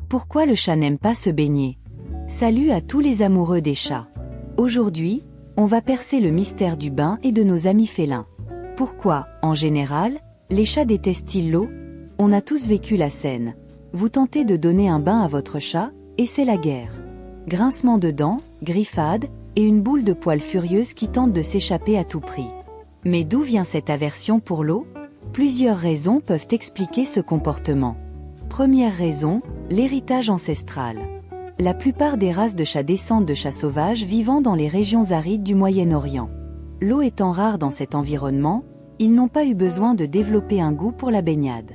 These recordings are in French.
Pourquoi le chat n'aime pas se baigner? Salut à tous les amoureux des chats. Aujourd'hui, on va percer le mystère du bain et de nos amis félins. Pourquoi, en général, les chats détestent-ils l'eau? On a tous vécu la scène. Vous tentez de donner un bain à votre chat, et c'est la guerre. Grincement de dents, griffades, et une boule de poils furieuse qui tente de s'échapper à tout prix. Mais d'où vient cette aversion pour l'eau? Plusieurs raisons peuvent expliquer ce comportement. Première raison, l'héritage ancestral. La plupart des races de chats descendent de chats sauvages vivant dans les régions arides du Moyen-Orient. L'eau étant rare dans cet environnement, ils n'ont pas eu besoin de développer un goût pour la baignade.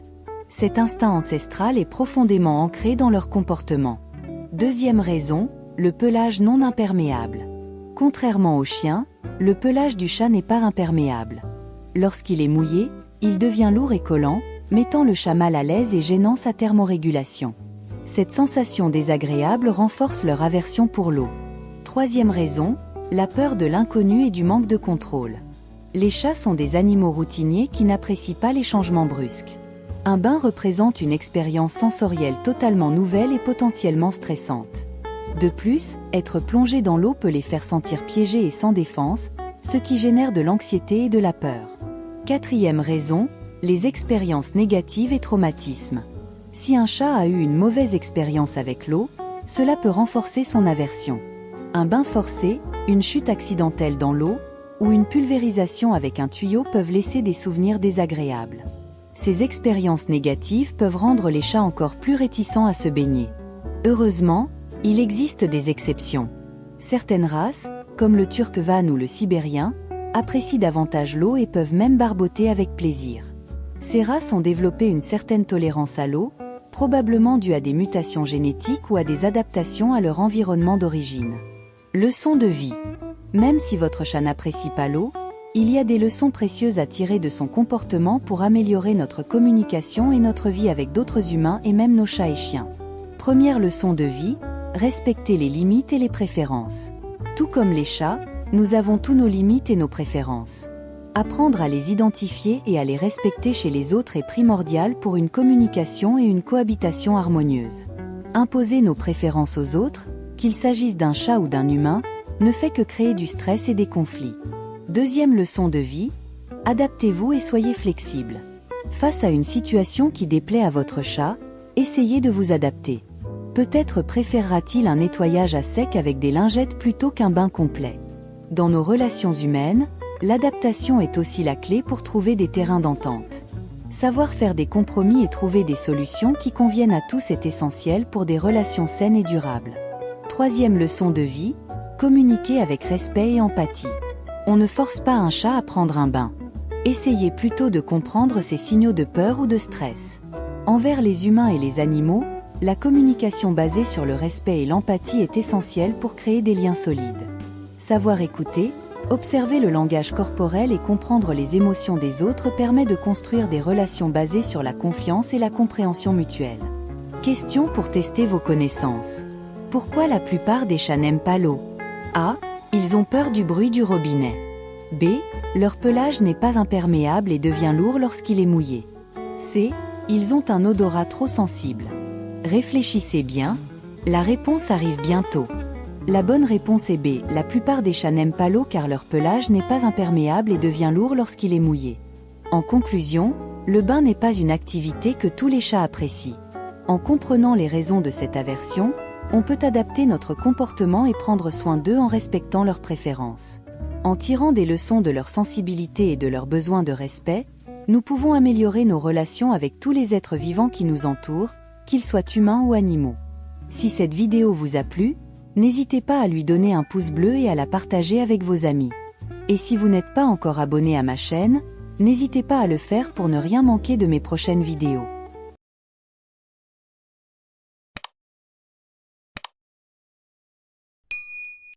Cet instinct ancestral est profondément ancré dans leur comportement. Deuxième raison, le pelage non imperméable. Contrairement au chien, le pelage du chat n'est pas imperméable. Lorsqu'il est mouillé, il devient lourd et collant, mettant le chat mal à l'aise et gênant sa thermorégulation. Cette sensation désagréable renforce leur aversion pour l'eau. Troisième raison, la peur de l'inconnu et du manque de contrôle. Les chats sont des animaux routiniers qui n'apprécient pas les changements brusques. Un bain représente une expérience sensorielle totalement nouvelle et potentiellement stressante. De plus, être plongé dans l'eau peut les faire sentir piégés et sans défense, ce qui génère de l'anxiété et de la peur. Quatrième raison, les expériences négatives et traumatismes. Si un chat a eu une mauvaise expérience avec l'eau, cela peut renforcer son aversion. Un bain forcé, une chute accidentelle dans l'eau, ou une pulvérisation avec un tuyau peuvent laisser des souvenirs désagréables. Ces expériences négatives peuvent rendre les chats encore plus réticents à se baigner. Heureusement, il existe des exceptions. Certaines races, comme le turc van ou le sibérien, apprécient davantage l'eau et peuvent même barboter avec plaisir. Ces races ont développé une certaine tolérance à l'eau, probablement due à des mutations génétiques ou à des adaptations à leur environnement d'origine. Leçon de vie. Même si votre chat n'apprécie pas l'eau, il y a des leçons précieuses à tirer de son comportement pour améliorer notre communication et notre vie avec d'autres humains et même nos chats et chiens. Première leçon de vie, respecter les limites et les préférences. Tout comme les chats, nous avons tous nos limites et nos préférences. Apprendre à les identifier et à les respecter chez les autres est primordial pour une communication et une cohabitation harmonieuse. Imposer nos préférences aux autres, qu'il s'agisse d'un chat ou d'un humain, ne fait que créer du stress et des conflits. Deuxième leçon de vie, adaptez-vous et soyez flexible. Face à une situation qui déplaît à votre chat, essayez de vous adapter. Peut-être préférera-t-il un nettoyage à sec avec des lingettes plutôt qu'un bain complet. Dans nos relations humaines, l'adaptation est aussi la clé pour trouver des terrains d'entente. Savoir faire des compromis et trouver des solutions qui conviennent à tous est essentiel pour des relations saines et durables. Troisième leçon de vie, communiquer avec respect et empathie. On ne force pas un chat à prendre un bain. Essayez plutôt de comprendre ses signaux de peur ou de stress. Envers les humains et les animaux, la communication basée sur le respect et l'empathie est essentielle pour créer des liens solides. Savoir écouter, observer le langage corporel et comprendre les émotions des autres permet de construire des relations basées sur la confiance et la compréhension mutuelle. Question pour tester vos connaissances. Pourquoi la plupart des chats n'aiment pas l'eau? A. Ils ont peur du bruit du robinet. B. Leur pelage n'est pas imperméable et devient lourd lorsqu'il est mouillé. C. Ils ont un odorat trop sensible. Réfléchissez bien, la réponse arrive bientôt. La bonne réponse est B. La plupart des chats n'aiment pas l'eau car leur pelage n'est pas imperméable et devient lourd lorsqu'il est mouillé. En conclusion, le bain n'est pas une activité que tous les chats apprécient. En comprenant les raisons de cette aversion, on peut adapter notre comportement et prendre soin d'eux en respectant leurs préférences. En tirant des leçons de leur sensibilité et de leurs besoins de respect, nous pouvons améliorer nos relations avec tous les êtres vivants qui nous entourent, qu'ils soient humains ou animaux. Si cette vidéo vous a plu, n'hésitez pas à lui donner un pouce bleu et à la partager avec vos amis. Et si vous n'êtes pas encore abonné à ma chaîne, n'hésitez pas à le faire pour ne rien manquer de mes prochaines vidéos.